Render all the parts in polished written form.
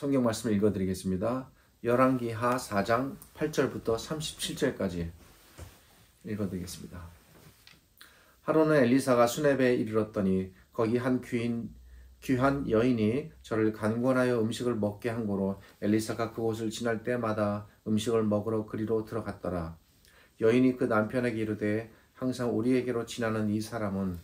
성경 말씀을 읽어드리겠습니다. 열왕기하 4장 8절부터 37절까지 읽어드리겠습니다. 하루는 엘리사가 수렙에 이르렀더니 거기 한 귀한 여인이 저를 간권하여 음식을 먹게 한 고로 엘리사가 그곳을 지날 때마다 음식을 먹으러 그리로 들어갔더라. 여인이 그 남편에게 이르되 항상 우리에게로 지나는 이 사람은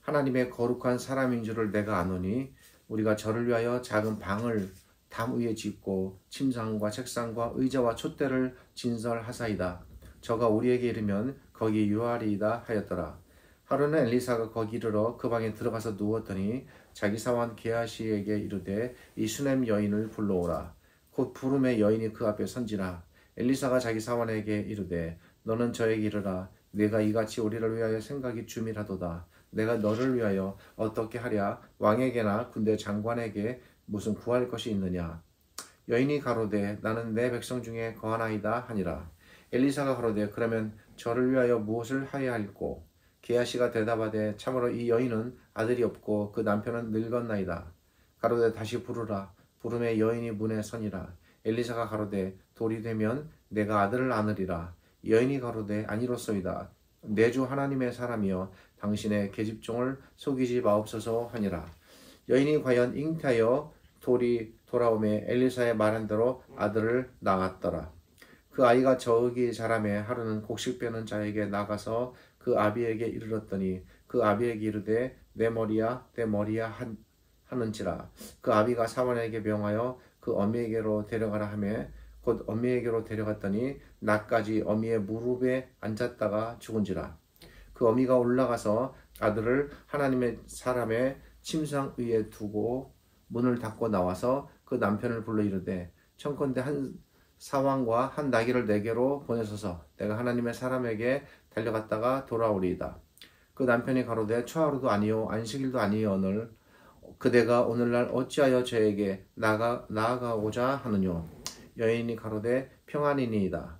하나님의 거룩한 사람인 줄을 내가 아노니 우리가 저를 위하여 작은 방을 담 위에 짓고 침상과 책상과 의자와 촛대를 진설하사이다. 저가 우리에게 이르면 거기 유하리이다 하였더라. 하루는 엘리사가 거기 이르러 그 방에 들어가서 누웠더니 자기 사원 게하시에게 이르되 이 수넴 여인을 불러오라. 곧 부름의 여인이 그 앞에 선지라. 엘리사가 자기 사원에게 이르되 너는 저에게 이르라. 내가 이같이 우리를 위하여 생각이 주밀하도다. 내가 너를 위하여 어떻게 하랴? 왕에게나 군대 장관에게 무슨 구할 것이 있느냐? 여인이 가로되 나는 내 백성 중에 거하나이다 하니라. 엘리사가 가로되 그러면 저를 위하여 무엇을 하여야 할꼬? 게하시가 대답하되 참으로 이 여인은 아들이 없고 그 남편은 늙었나이다. 가로되 다시 부르라. 부름에 여인이 문에 서니라. 엘리사가 가로되 돌이 되면 내가 아들을 안으리라. 여인이 가로되 아니로소이다. 내 주 하나님의 사람이여 당신의 계집종을 속이지 마옵소서 하니라. 여인이 과연 잉태하여 돌이 돌아오매 엘리사의 말한 대로 아들을 낳았더라. 그 아이가 저기 자라매 하루는 곡식 빼는 자에게 나가서 그 아비에게 이르렀더니 그 아비에게 이르되 내 머리야 하는지라. 그 아비가 사원에게 명하여 그 어미에게로 데려가라 하매 곧 어미에게로 데려갔더니 낮까지 어미의 무릎에 앉았다가 죽은지라. 그 어미가 올라가서 아들을 하나님의 사람의 침상 위에 두고 문을 닫고 나와서 그 남편을 불러 이르되 청컨대 한 사왕과 한 나귀를 내게로 보내소서. 내가 하나님의 사람에게 달려갔다가 돌아오리이다. 그 남편이 가로되 초하루도 아니요 안식일도 아니오늘 그대가 오늘날 어찌하여 저에게 나아가고자 하느뇨? 여인이 가로되 평안이니이다.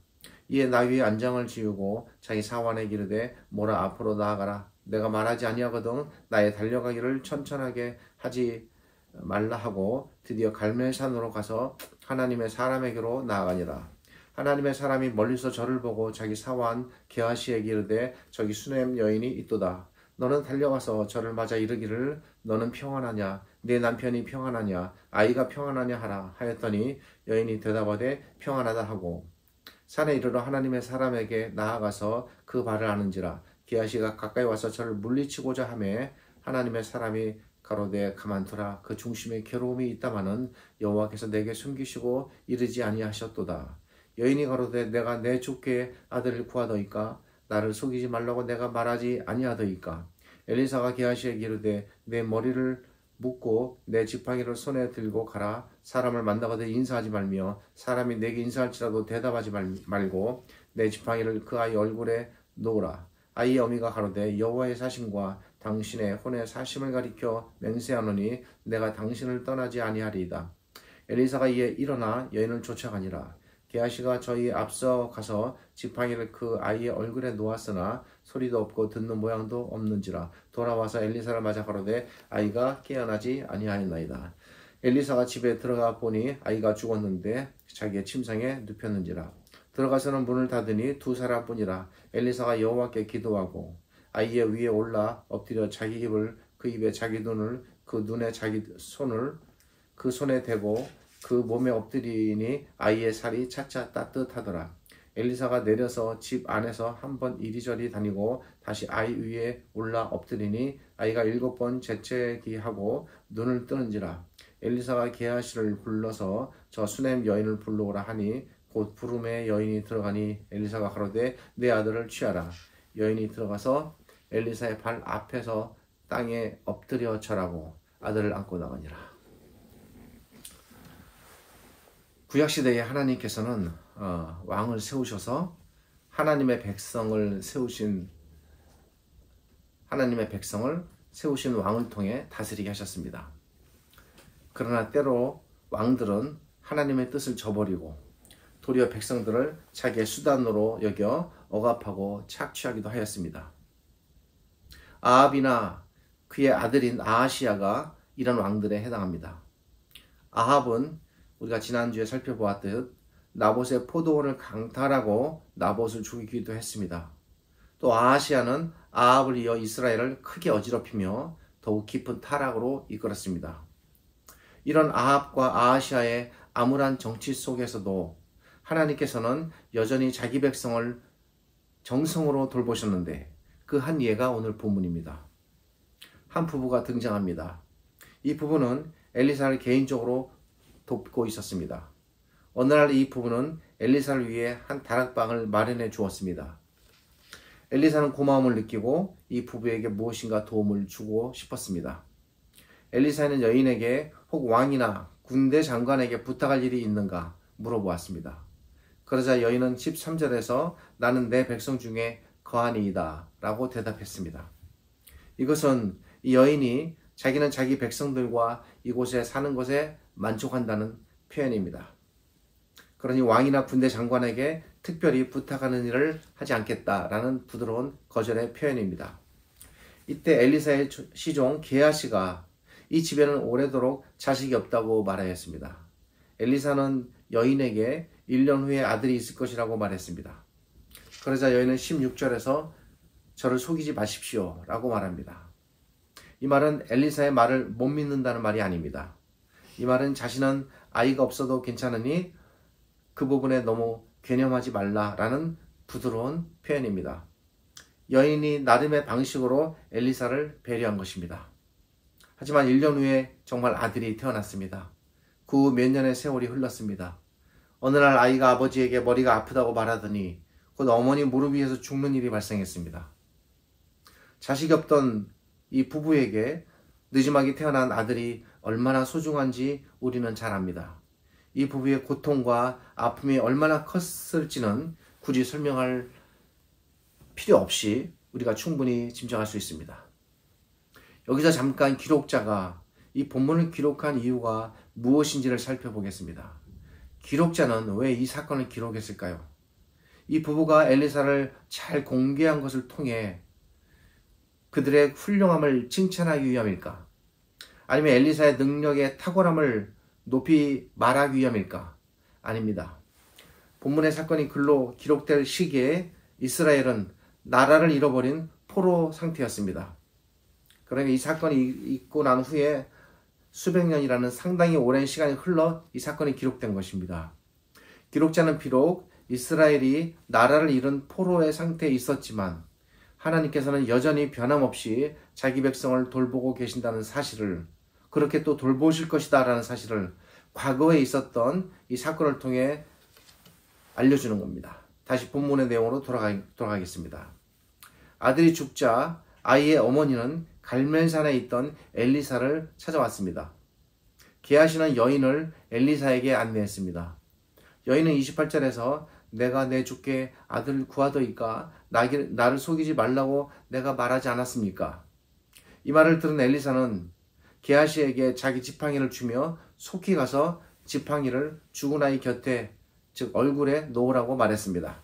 이에 나귀의 안장을 지우고 자기 사원에게 이르되 모라 앞으로 나아가라. 내가 말하지 아니하거든 나의 달려가기를 천천하게 하지 말라 하고 드디어 갈멜산으로 가서 하나님의 사람에게로 나아가니라. 하나님의 사람이 멀리서 저를 보고 자기 사원 게하시에게 이르되 저기 수넴 여인이 있도다. 너는 달려가서 저를 맞아 이르기를 너는 평안하냐? 내 남편이 평안하냐? 아이가 평안하냐 하라 하였더니 여인이 대답하되 평안하다 하고 산에 이르러 하나님의 사람에게 나아가서 그 발을 아는지라. 게하시가 가까이 와서 저를 물리치고자 하매 하나님의 사람이 가로되 가만두라. 그 중심에 괴로움이 있다마는 여호와께서 내게 숨기시고 이르지 아니하셨도다. 여인이 가로되 내가 내 주께 아들을 구하더이까? 나를 속이지 말라고 내가 말하지 아니하더이까? 엘리사가 게하시에게 이르되 내 머리를 묶고 내 지팡이를 손에 들고 가라. 사람을 만나거든 인사하지 말며 사람이 내게 인사할지라도 대답하지 말고 내 지팡이를 그 아이 얼굴에 놓으라. 아이의 어미가 가로되 여호와의 사심과 당신의 혼의 사심을 가리켜 맹세하노니 내가 당신을 떠나지 아니하리이다. 엘리사가 이에 일어나 여인을 쫓아가니라. 게하시가 저희 앞서 가서 지팡이를 그 아이의 얼굴에 놓았으나 소리도 없고 듣는 모양도 없는지라. 돌아와서 엘리사를 맞아 가로되 아이가 깨어나지 아니하였나이다. 엘리사가 집에 들어가 보니 아이가 죽었는데 자기의 침상에 눕혔는지라. 들어가서는 문을 닫으니 두 사람뿐이라. 엘리사가 여호와께 기도하고 아이의 위에 올라 엎드려 자기 입을 그 입에 자기 눈을 그 눈에 자기 손을 그 손에 대고 그 몸에 엎드리니 아이의 살이 차차 따뜻하더라. 엘리사가 내려서 집 안에서 한번 이리저리 다니고 다시 아이 위에 올라 엎드리니 아이가 7번 재채기하고 눈을 뜨는지라. 엘리사가 게하시를 불러서 저 수넴 여인을 불러오라 하니 곧 부름에 여인이 들어가니 엘리사가 가로되 내 아들을 취하라. 여인이 들어가서 엘리사의 발 앞에서 땅에 엎드려 절하고 아들을 안고 나가니라. 구약시대에 하나님께서는 왕을 세우셔서 하나님의 백성을 세우신 왕을 통해 다스리게 하셨습니다. 그러나 때로 왕들은 하나님의 뜻을 저버리고 도리어 백성들을 자기의 수단으로 여겨 억압하고 착취하기도 하였습니다. 아합이나 그의 아들인 아하시야가 이런 왕들에 해당합니다. 아합은 우리가 지난주에 살펴보았듯 나봇의 포도원을 강탈하고 나봇을 죽이기도 했습니다. 또 아하시아는 아합을 이어 이스라엘을 크게 어지럽히며 더욱 깊은 타락으로 이끌었습니다. 이런 아합과 아하시아의 암울한 정치 속에서도 하나님께서는 여전히 자기 백성을 정성으로 돌보셨는데 그 한 예가 오늘 본문입니다. 한 부부가 등장합니다. 이 부부는 엘리사를 개인적으로 돕고 있었습니다. 어느 날 이 부부는 엘리사를 위해 한 다락방을 마련해 주었습니다. 엘리사는 고마움을 느끼고 이 부부에게 무엇인가 도움을 주고 싶었습니다. 엘리사는 여인에게 혹 왕이나 군대 장관에게 부탁할 일이 있는가 물어보았습니다. 그러자 여인은 13절에서 나는 내 백성 중에 거하니이다 라고 대답했습니다. 이것은 이 여인이 자기는 자기 백성들과 이곳에 사는 것에 만족한다는 표현입니다. 그러니 왕이나 군대 장관에게 특별히 부탁하는 일을 하지 않겠다라는 부드러운 거절의 표현입니다. 이때 엘리사의 시종 게하시가 이 집에는 오래도록 자식이 없다고 말하였습니다. 엘리사는 여인에게 1년 후에 아들이 있을 것이라고 말했습니다. 그러자 여인은 16절에서 저를 속이지 마십시오 라고 말합니다. 이 말은 엘리사의 말을 못 믿는다는 말이 아닙니다. 이 말은 자신은 아이가 없어도 괜찮으니 그 부분에 너무 괴념하지 말라라는 부드러운 표현입니다. 여인이 나름의 방식으로 엘리사를 배려한 것입니다. 하지만 1년 후에 정말 아들이 태어났습니다. 그 후 몇 년의 세월이 흘렀습니다. 어느 날 아이가 아버지에게 머리가 아프다고 말하더니 곧 어머니 무릎 위에서 죽는 일이 발생했습니다. 자식이 없던 이 부부에게 늦지막이 태어난 아들이 얼마나 소중한지 우리는 잘 압니다. 이 부부의 고통과 아픔이 얼마나 컸을지는 굳이 설명할 필요 없이 우리가 충분히 짐작할 수 있습니다. 여기서 잠깐 기록자가 이 본문을 기록한 이유가 무엇인지를 살펴보겠습니다. 기록자는 왜 이 사건을 기록했을까요? 이 부부가 엘리사를 잘 공개한 것을 통해 그들의 훌륭함을 칭찬하기 위함일까? 아니면 엘리사의 능력의 탁월함을 높이 말하기 위함일까? 아닙니다. 본문의 사건이 글로 기록될 시기에 이스라엘은 나라를 잃어버린 포로 상태였습니다. 그러니까 이 사건이 있고 난 후에 수백 년이라는 상당히 오랜 시간이 흘러 이 사건이 기록된 것입니다. 기록자는 비록 이스라엘이 나라를 잃은 포로의 상태에 있었지만 하나님께서는 여전히 변함없이 자기 백성을 돌보고 계신다는 사실을, 그렇게 또 돌보실 것이다 라는 사실을 과거에 있었던 이 사건을 통해 알려주는 겁니다. 다시 본문의 내용으로 돌아가겠습니다. 아들이 죽자 아이의 어머니는 갈멜산에 있던 엘리사를 찾아왔습니다. 게하시는 여인을 엘리사에게 안내했습니다. 여인은 28절에서 내가 내 주께 아들을 구하더이까 나를 속이지 말라고 내가 말하지 않았습니까? 이 말을 들은 엘리사는 게하시에게 자기 지팡이를 주며 속히 가서 지팡이를 죽은 아이 곁에, 즉 얼굴에 놓으라고 말했습니다.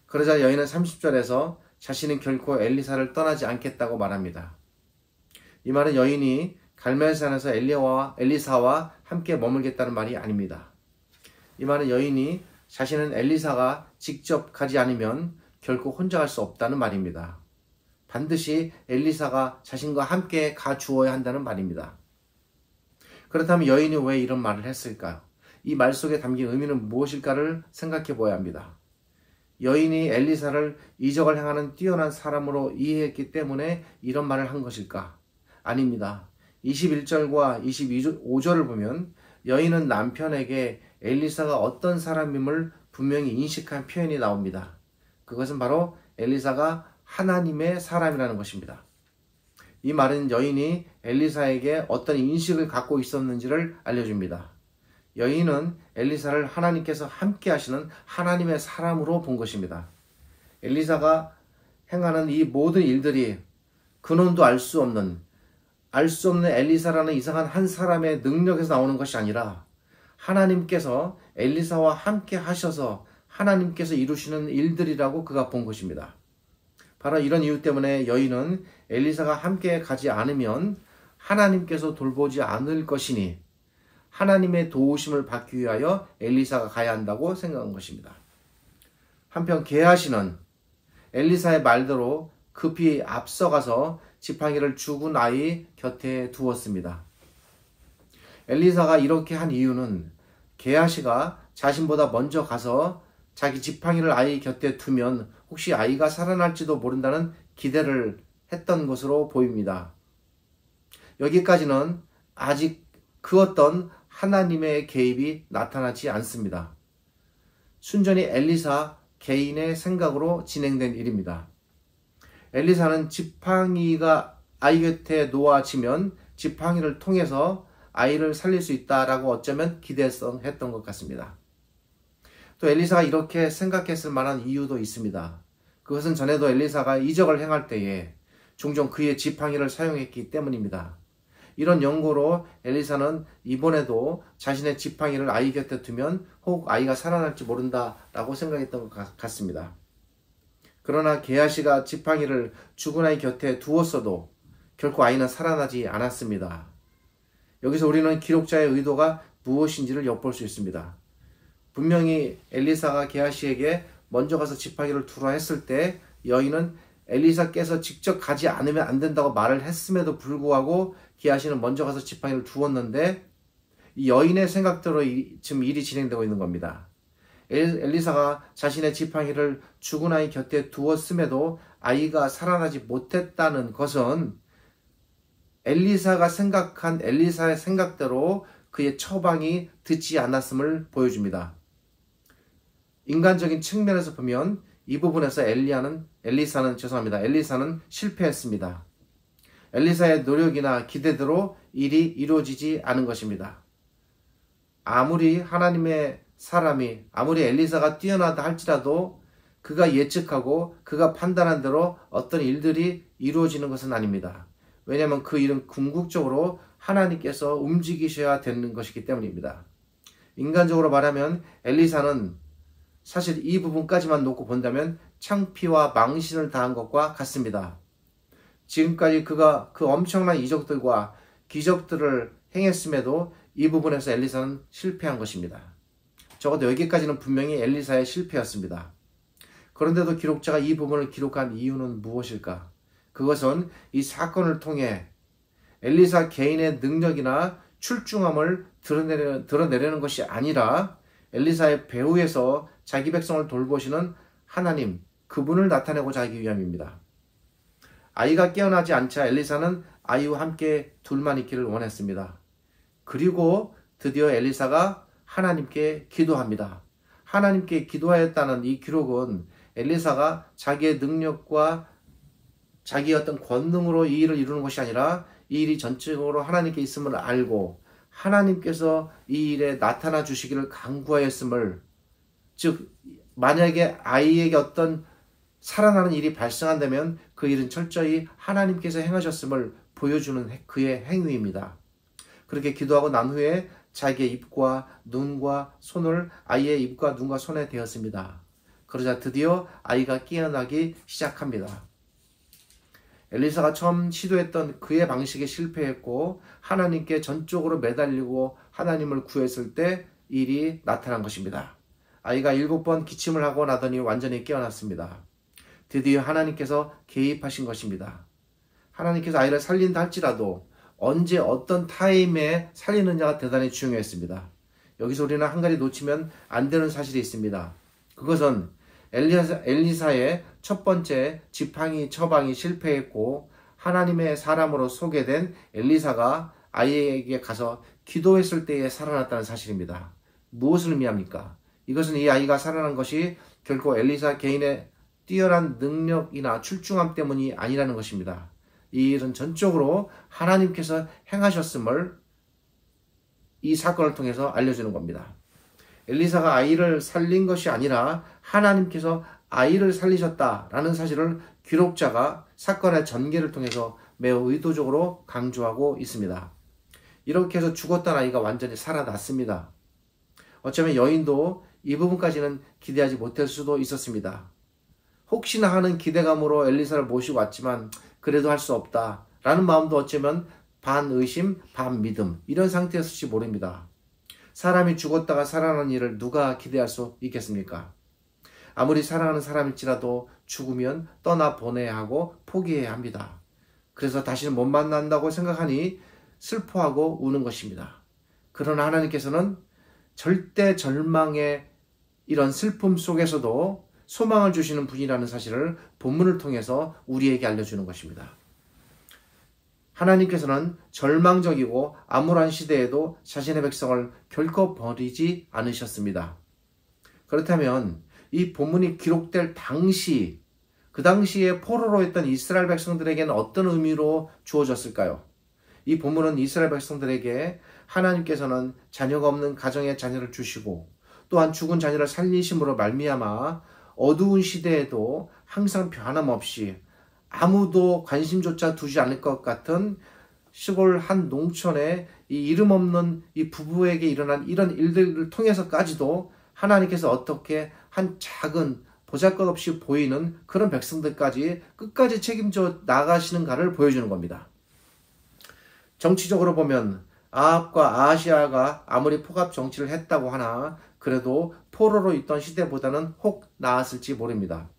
그러자 여인은 30절에서 자신은 결코 엘리사를 떠나지 않겠다고 말합니다. 이 말은 여인이 갈멜산에서 엘리사와 함께 머물겠다는 말이 아닙니다. 이 말은 여인이 자신은 엘리사가 직접 가지 않으면 결코 혼자 갈 수 없다는 말입니다. 반드시 엘리사가 자신과 함께 가 주어야 한다는 말입니다. 그렇다면 여인이 왜 이런 말을 했을까요? 이 말 속에 담긴 의미는 무엇일까를 생각해 보아야 합니다. 여인이 엘리사를 이적을 행하는 뛰어난 사람으로 이해했기 때문에 이런 말을 한 것일까? 아닙니다. 21절과 25절을 보면 여인은 남편에게 엘리사가 어떤 사람임을 분명히 인식한 표현이 나옵니다. 그것은 바로 엘리사가 하나님의 사람이라는 것입니다. 이 말은 여인이 엘리사에게 어떤 인식을 갖고 있었는지를 알려줍니다. 여인은 엘리사를 하나님께서 함께 하시는 하나님의 사람으로 본 것입니다. 엘리사가 행하는 이 모든 일들이 근원도 알 수 없는 엘리사라는 이상한 한 사람의 능력에서 나오는 것이 아니라 하나님께서 엘리사와 함께 하셔서 하나님께서 이루시는 일들이라고 그가 본 것입니다. 바로 이런 이유 때문에 여인은 엘리사가 함께 가지 않으면 하나님께서 돌보지 않을 것이니 하나님의 도우심을 받기 위하여 엘리사가 가야 한다고 생각한 것입니다. 한편 게하시는 엘리사의 말대로 급히 앞서가서 지팡이를 죽은 아이 곁에 두었습니다. 엘리사가 이렇게 한 이유는 게하시가 자신보다 먼저 가서 자기 지팡이를 아이 곁에 두면 혹시 아이가 살아날지도 모른다는 기대를 했던 것으로 보입니다. 여기까지는 아직 그 어떤 하나님의 개입이 나타나지 않습니다. 순전히 엘리사 개인의 생각으로 진행된 일입니다. 엘리사는 지팡이가 아이 곁에 놓아지면 지팡이를 통해서 아이를 살릴 수 있다라고 어쩌면 기대했던 것 같습니다. 또 엘리사가 이렇게 생각했을 만한 이유도 있습니다. 그것은 전에도 엘리사가 이적을 행할 때에 종종 그의 지팡이를 사용했기 때문입니다. 이런 연고로 엘리사는 이번에도 자신의 지팡이를 아이 곁에 두면 혹 아이가 살아날지 모른다라고 생각했던 것 같습니다. 그러나 게하시가 지팡이를 죽은 아이 곁에 두었어도 결코 아이는 살아나지 않았습니다. 여기서 우리는 기록자의 의도가 무엇인지를 엿볼 수 있습니다. 분명히 엘리사가 게하시에게 먼저 가서 지팡이를 두라 했을 때 여인은 엘리사께서 직접 가지 않으면 안 된다고 말을 했음에도 불구하고 게하시는 먼저 가서 지팡이를 두었는데 이 여인의 생각대로 지금 일이 진행되고 있는 겁니다. 엘리사가 자신의 지팡이를 죽은 아이 곁에 두었음에도 아이가 살아나지 못했다는 것은 엘리사가 생각한 엘리사의 생각대로 그의 처방이 듣지 않았음을 보여줍니다. 인간적인 측면에서 보면 이 부분에서 엘리사는 실패했습니다. 엘리사의 노력이나 기대대로 일이 이루어지지 않은 것입니다. 아무리 하나님의 사람이 아무리 엘리사가 뛰어나다 할지라도 그가 예측하고 그가 판단한 대로 어떤 일들이 이루어지는 것은 아닙니다. 왜냐하면 그 일은 궁극적으로 하나님께서 움직이셔야 되는 것이기 때문입니다. 인간적으로 말하면 엘리사는 사실 이 부분까지만 놓고 본다면 창피와 망신을 당한 것과 같습니다. 지금까지 그가 그 엄청난 이적들과 기적들을 행했음에도 이 부분에서 엘리사는 실패한 것입니다. 적어도 여기까지는 분명히 엘리사의 실패였습니다. 그런데도 기록자가 이 부분을 기록한 이유는 무엇일까? 그것은 이 사건을 통해 엘리사 개인의 능력이나 출중함을 드러내려는 것이 아니라 엘리사의 배후에서 자기 백성을 돌보시는 하나님, 그분을 나타내고자 하기 위함입니다. 아이가 깨어나지 않자 엘리사는 아이와 함께 둘만 있기를 원했습니다. 그리고 드디어 엘리사가 하나님께 기도합니다. 하나님께 기도하였다는 이 기록은 엘리사가 자기의 능력과 자기의 어떤 권능으로 이 일을 이루는 것이 아니라 이 일이 전적으로 하나님께 있음을 알고 하나님께서 이 일에 나타나 주시기를 간구하였음을, 즉 만약에 아이에게 어떤 살아나는 일이 발생한다면 그 일은 철저히 하나님께서 행하셨음을 보여주는 그의 행위입니다. 그렇게 기도하고 난 후에 자기의 입과 눈과 손을 아이의 입과 눈과 손에 대었습니다. 그러자 드디어 아이가 깨어나기 시작합니다. 엘리사가 처음 시도했던 그의 방식에 실패했고 하나님께 전적으로 매달리고 하나님을 구했을 때 일이 나타난 것입니다. 아이가 7번 기침을 하고 나더니 완전히 깨어났습니다. 드디어 하나님께서 개입하신 것입니다. 하나님께서 아이를 살린다 할지라도 언제 어떤 타임에 살리느냐가 대단히 중요했습니다. 여기서 우리는 한 가지 놓치면 안 되는 사실이 있습니다. 그것은 엘리사의 첫 번째 지팡이 처방이 실패했고 하나님의 사람으로 소개된 엘리사가 아이에게 가서 기도했을 때에 살아났다는 사실입니다. 무엇을 의미합니까? 이것은 이 아이가 살아난 것이 결코 엘리사 개인의 뛰어난 능력이나 출중함 때문이 아니라는 것입니다. 이 일은 전적으로 하나님께서 행하셨음을 이 사건을 통해서 알려주는 겁니다. 엘리사가 아이를 살린 것이 아니라 하나님께서 아이를 살리셨다라는 사실을 기록자가 사건의 전개를 통해서 매우 의도적으로 강조하고 있습니다. 이렇게 해서 죽었던 아이가 완전히 살아났습니다. 어쩌면 여인도 이 부분까지는 기대하지 못할 수도 있었습니다. 혹시나 하는 기대감으로 엘리사를 모시고 왔지만 그래도 할 수 없다라는 마음도 어쩌면 반 의심, 반 믿음 이런 상태였을지 모릅니다. 사람이 죽었다가 살아나는 일을 누가 기대할 수 있겠습니까? 아무리 사랑하는 사람일지라도 죽으면 떠나보내야 하고 포기해야 합니다. 그래서 다시는 못 만난다고 생각하니 슬퍼하고 우는 것입니다. 그러나 하나님께서는 절대 절망의 이런 슬픔 속에서도 소망을 주시는 분이라는 사실을 본문을 통해서 우리에게 알려주는 것입니다. 하나님께서는 절망적이고 암울한 시대에도 자신의 백성을 결코 버리지 않으셨습니다. 그렇다면 이 본문이 기록될 당시, 그 당시에 포로로 있던 이스라엘 백성들에게는 어떤 의미로 주어졌을까요? 이 본문은 이스라엘 백성들에게 하나님께서는 자녀가 없는 가정에 자녀를 주시고 또한 죽은 자녀를 살리심으로 말미암아 어두운 시대에도 항상 변함없이 아무도 관심조차 두지 않을 것 같은 시골 한 농촌에 이 이름 없는 이 부부에게 일어난 이런 일들을 통해서까지도 하나님께서 어떻게 한 작은 보잘것없이 보이는 그런 백성들까지 끝까지 책임져 나가시는가를 보여주는 겁니다. 정치적으로 보면 아합과 아하시아가 아무리 포갑 정치를 했다고 하나 그래도 포로로 있던 시대보다는 혹 나았을지 모릅니다.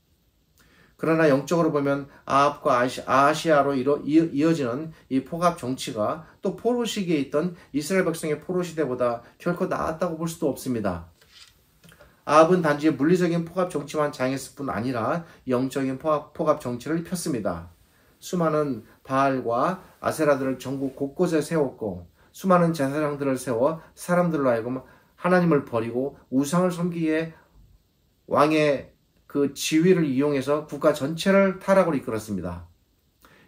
그러나 영적으로 보면 아합과 아하시아로 이어지는 이 포갑 정치가 또 포로 시기에 있던 이스라엘 백성의 포로 시대보다 결코 나았다고 볼 수도 없습니다. 아합은 단지 물리적인 포갑 정치만 장했을 뿐 아니라 영적인 포갑 정치를 폈습니다. 수많은 바알과 아세라들을 전국 곳곳에 세웠고 수많은 제사장들을 세워 사람들로 하여금 하나님을 버리고 우상을 섬기기에 왕의 그 지위를 이용해서 국가 전체를 타락으로 이끌었습니다.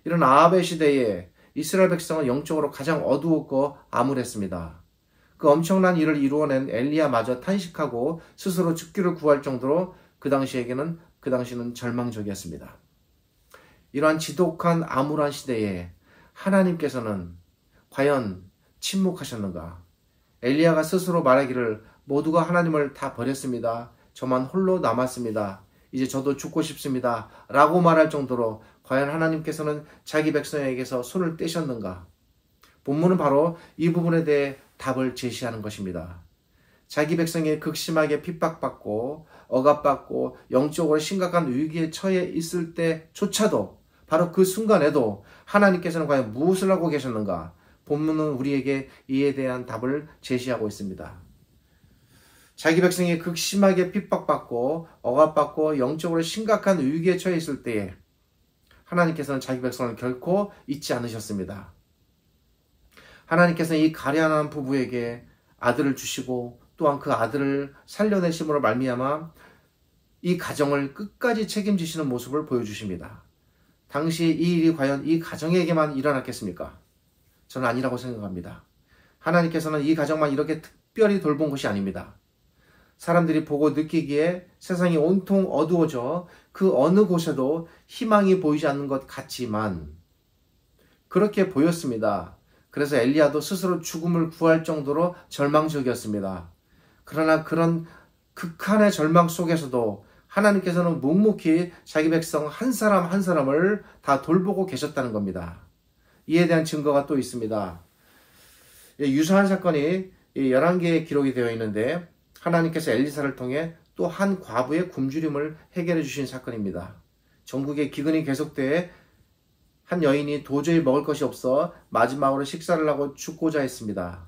이런 아합의 시대에 이스라엘 백성은 영적으로 가장 어두웠고 암울했습니다. 그 엄청난 일을 이루어낸 엘리야마저 탄식하고 스스로 죽기를 구할 정도로 그 당시는 절망적이었습니다. 이러한 지독한 암울한 시대에 하나님께서는 과연 침묵하셨는가? 엘리야가 스스로 말하기를 모두가 하나님을 다 버렸습니다. 저만 홀로 남았습니다. 이제 저도 죽고 싶습니다. 라고 말할 정도로 과연 하나님께서는 자기 백성에게서 손을 떼셨는가? 본문은 바로 이 부분에 대해 답을 제시하는 것입니다. 자기 백성이 극심하게 핍박받고 억압받고 영적으로 심각한 위기에 처해 있을 때조차도 바로 그 순간에도 하나님께서는 과연 무엇을 하고 계셨는가? 본문은 우리에게 이에 대한 답을 제시하고 있습니다. 자기 백성이 극심하게 핍박받고 억압받고 영적으로 심각한 위기에 처해 있을 때에 하나님께서는 자기 백성을 결코 잊지 않으셨습니다. 하나님께서는 이 가련한 부부에게 아들을 주시고 또한 그 아들을 살려내심으로 말미암아 이 가정을 끝까지 책임지시는 모습을 보여주십니다. 당시 이 일이 과연 이 가정에게만 일어났겠습니까? 저는 아니라고 생각합니다. 하나님께서는 이 가정만 이렇게 특별히 돌본 것이 아닙니다. 사람들이 보고 느끼기에 세상이 온통 어두워져 그 어느 곳에도 희망이 보이지 않는 것 같지만 그렇게 보였습니다. 그래서 엘리야도 스스로 죽음을 구할 정도로 절망적이었습니다. 그러나 그런 극한의 절망 속에서도 하나님께서는 묵묵히 자기 백성 한 사람 한 사람을 다 돌보고 계셨다는 겁니다. 이에 대한 증거가 또 있습니다. 유사한 사건이 11개의 기록이 되어 있는데 하나님께서 엘리사를 통해 또 한 과부의 굶주림을 해결해 주신 사건입니다. 전국에 기근이 계속돼 한 여인이 도저히 먹을 것이 없어 마지막으로 식사를 하고 죽고자 했습니다.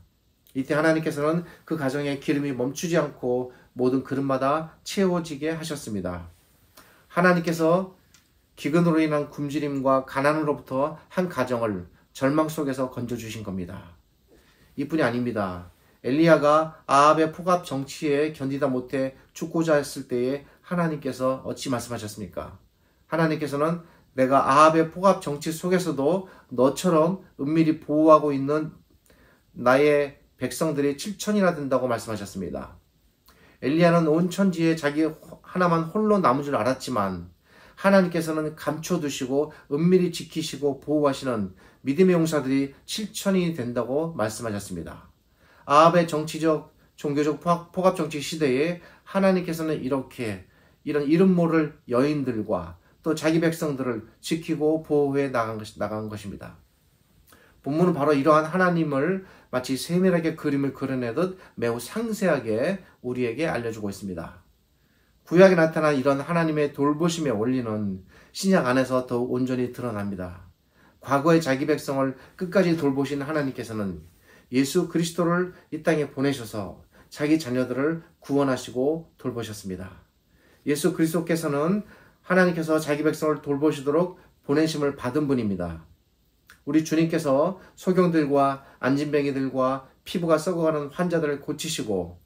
이때 하나님께서는 그 가정에 기름이 멈추지 않고 모든 그릇마다 채워지게 하셨습니다. 하나님께서 기근으로 인한 굶주림과 가난으로부터 한 가정을 절망 속에서 건져주신 겁니다. 이뿐이 아닙니다. 엘리야가 아합의 포갑 정치에 견디다 못해 죽고자 했을 때에 하나님께서 어찌 말씀하셨습니까? 하나님께서는 내가 아합의 포갑 정치 속에서도 너처럼 은밀히 보호하고 있는 나의 백성들이 7천이나 된다고 말씀하셨습니다. 엘리야는 온 천지에 자기 하나만 홀로 남은 줄 알았지만 하나님께서는 감춰두시고 은밀히 지키시고 보호하시는 믿음의 용사들이 7천이 된다고 말씀하셨습니다. 아합의 정치적, 종교적 포갑 정치 시대에 하나님께서는 이렇게 이런 이름 모를 여인들과 또 자기 백성들을 지키고 보호해 나간 것입니다. 본문은 바로 이러한 하나님을 마치 세밀하게 그림을 그려내듯 매우 상세하게 우리에게 알려주고 있습니다. 구약에 나타난 이런 하나님의 돌보심의 원리는 신약 안에서 더욱 온전히 드러납니다. 과거의 자기 백성을 끝까지 돌보신 하나님께서는 예수 그리스도를 이 땅에 보내셔서 자기 자녀들을 구원하시고 돌보셨습니다. 예수 그리스도께서는 하나님께서 자기 백성을 돌보시도록 보내심을 받은 분입니다. 우리 주님께서 소경들과 안진뱅이들과 피부가 썩어가는 환자들을 고치시고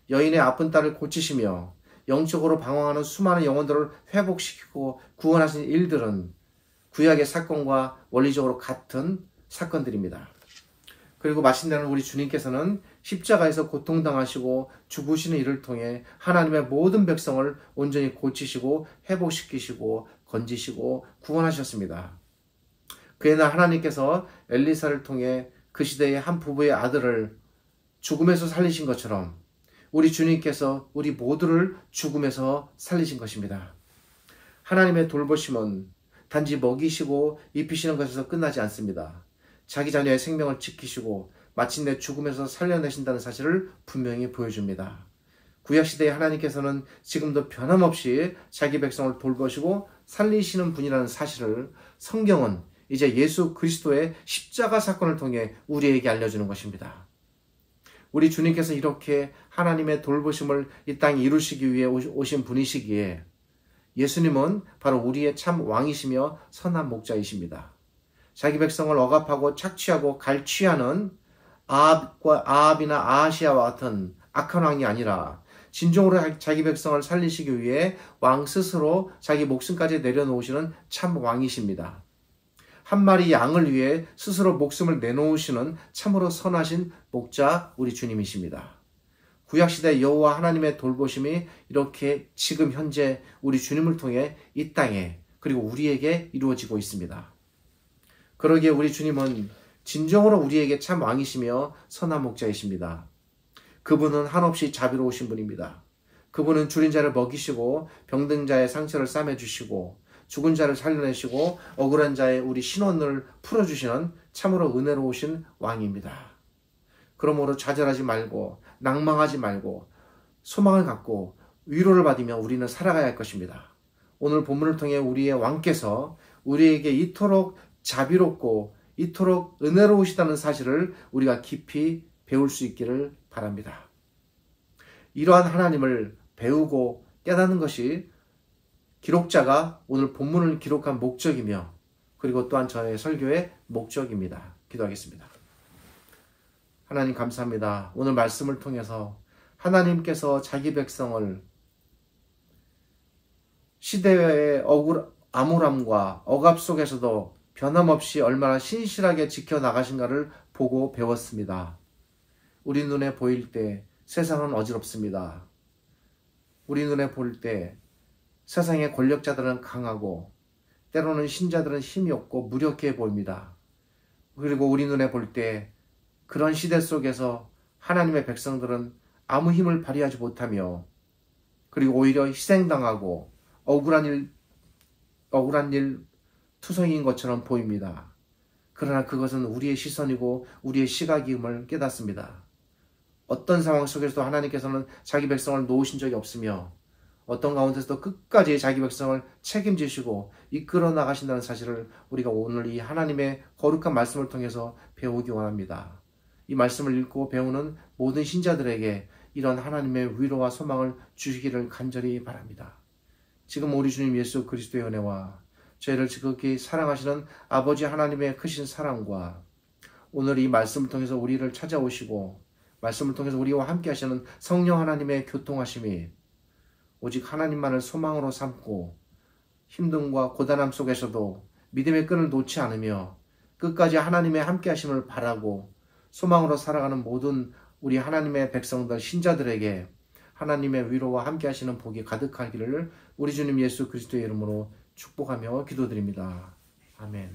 여인의 아픈 딸을 고치시며 영적으로 방황하는 수많은 영혼들을 회복시키고 구원하신 일들은 구약의 사건과 원리적으로 같은 사건들입니다. 그리고 마침내는 우리 주님께서는 십자가에서 고통당하시고 죽으시는 일을 통해 하나님의 모든 백성을 온전히 고치시고 회복시키시고 건지시고 구원하셨습니다. 그의 날 하나님께서 엘리사를 통해 그 시대의 한 부부의 아들을 죽음에서 살리신 것처럼 우리 주님께서 우리 모두를 죽음에서 살리신 것입니다. 하나님의 돌보심은 단지 먹이시고 입히시는 것에서 끝나지 않습니다. 자기 자녀의 생명을 지키시고 마침내 죽음에서 살려내신다는 사실을 분명히 보여줍니다. 구약시대의 하나님께서는 지금도 변함없이 자기 백성을 돌보시고 살리시는 분이라는 사실을 성경은 이제 예수 그리스도의 십자가 사건을 통해 우리에게 알려주는 것입니다. 우리 주님께서 이렇게 하나님의 돌보심을 이 땅에 이루시기 위해 오신 분이시기에 예수님은 바로 우리의 참 왕이시며 선한 목자이십니다. 자기 백성을 억압하고 착취하고 갈취하는 아합이나 아하시아와 같은 악한 왕이 아니라 진정으로 자기 백성을 살리시기 위해 왕 스스로 자기 목숨까지 내려놓으시는 참 왕이십니다. 한 마리 양을 위해 스스로 목숨을 내놓으시는 참으로 선하신 목자 우리 주님이십니다. 구약시대 여호와 하나님의 돌보심이 이렇게 지금 현재 우리 주님을 통해 이 땅에 그리고 우리에게 이루어지고 있습니다. 그러기에 우리 주님은 진정으로 우리에게 참 왕이시며 선한 목자이십니다. 그분은 한없이 자비로우신 분입니다. 그분은 줄인 자를 먹이시고 병든 자의 상처를 싸매주시고 죽은 자를 살려내시고 억울한 자의 우리 신원을 풀어주시는 참으로 은혜로우신 왕입니다. 그러므로 좌절하지 말고 낭망하지 말고 소망을 갖고 위로를 받으며 우리는 살아가야 할 것입니다. 오늘 본문을 통해 우리의 왕께서 우리에게 이토록 자비롭고 이토록 은혜로우시다는 사실을 우리가 깊이 배울 수 있기를 바랍니다. 이러한 하나님을 배우고 깨닫는 것이 기록자가 오늘 본문을 기록한 목적이며 그리고 또한 저의 설교의 목적입니다. 기도하겠습니다. 하나님 감사합니다. 오늘 말씀을 통해서 하나님께서 자기 백성을 시대의 암울함과 억압 속에서도 변함없이 얼마나 신실하게 지켜나가신가를 보고 배웠습니다. 우리 눈에 보일 때 세상은 어지럽습니다. 우리 눈에 보일 때 세상의 권력자들은 강하고 때로는 신자들은 힘이 없고 무력해 보입니다. 그리고 우리 눈에 볼 때 그런 시대 속에서 하나님의 백성들은 아무 힘을 발휘하지 못하며 그리고 오히려 희생당하고 억울한 일 투성이인 것처럼 보입니다. 그러나 그것은 우리의 시선이고 우리의 시각임을 깨닫습니다. 어떤 상황 속에서도 하나님께서는 자기 백성을 놓으신 적이 없으며 어떤 가운데서도 끝까지 자기 백성을 책임지시고 이끌어 나가신다는 사실을 우리가 오늘 이 하나님의 거룩한 말씀을 통해서 배우기 원합니다. 이 말씀을 읽고 배우는 모든 신자들에게 이런 하나님의 위로와 소망을 주시기를 간절히 바랍니다. 지금 우리 주님 예수 그리스도의 은혜와 저희를 지극히 사랑하시는 아버지 하나님의 크신 사랑과 오늘 이 말씀을 통해서 우리를 찾아오시고 말씀을 통해서 우리와 함께 하시는 성령 하나님의 교통하심이 오직 하나님만을 소망으로 삼고 힘듦과 고단함 속에서도 믿음의 끈을 놓지 않으며 끝까지 하나님의 함께 하심을 바라고 소망으로 살아가는 모든 우리 하나님의 백성들 신자들에게 하나님의 위로와 함께 하시는 복이 가득하기를 우리 주님 예수 그리스도의 이름으로 축복하며 기도드립니다. 아멘.